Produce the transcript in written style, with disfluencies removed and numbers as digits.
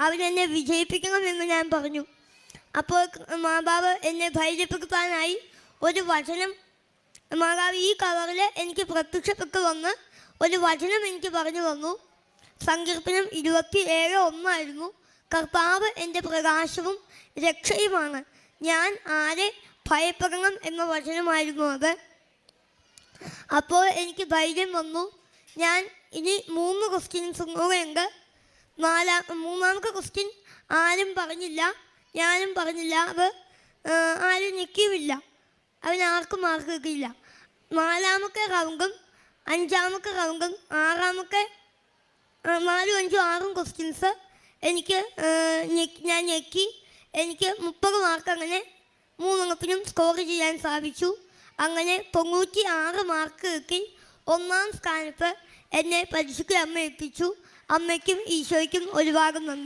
അവരെന്നെ വിജയിപ്പിക്കണമെന്ന് ഞാൻ പറഞ്ഞു. അപ്പോൾ മാതാവ് എന്നെ ധൈര്യപ്പെടുത്താനായി ഒരു വചനം, മാതാവ് ഈ കവറിൽ എനിക്ക് പ്രത്യക്ഷപ്പെട്ട് വന്ന് ഒരു വചനം എനിക്ക് പറഞ്ഞു തന്നു. സങ്കീർത്തനം 27:1 കർത്താവ് എൻ്റെ പ്രകാശവും രക്ഷയുമാണ്, ഞാൻ ആരെ ഭയപ്പെടണം എന്ന വചനമായിരുന്നു അത്. അപ്പോൾ എനിക്ക് ധൈര്യം വന്നു. ഞാൻ ഇനി 3 ക്വസ്റ്റ്യൻസ് കൂടെയുണ്ട്. മൂന്നാമത്തെ ക്വസ്റ്റ്യൻ ആരും പറഞ്ഞില്ല, ഞാനും പറഞ്ഞില്ല, അത് ആരും ഞെക്കിയുമില്ല, അതിനാർക്കും മാർക്ക് കിട്ടിയില്ല. 4ാമത്തെ റൗണ്ടും 5ാമത്തെ റൗണ്ടും 6ാമത്തെ 4, 5, 6 ക്വസ്റ്റ്യൻസ് എനിക്ക് ഞാൻ ഞെക്കി. എനിക്ക് 30 മാർക്ക് അങ്ങനെ 3 സ്കോർ ചെയ്യാൻ സാധിച്ചു. അങ്ങനെ 96 മാർക്ക് കിട്ടി. 1ാം സ്ഥാനത്ത് എന്നെ പരിശുദ്ധ അമ്മ എത്തിച്ചു. അമ്മയ്ക്കും ഈശോയ്ക്കും ഒരുപാട് നന്ദി.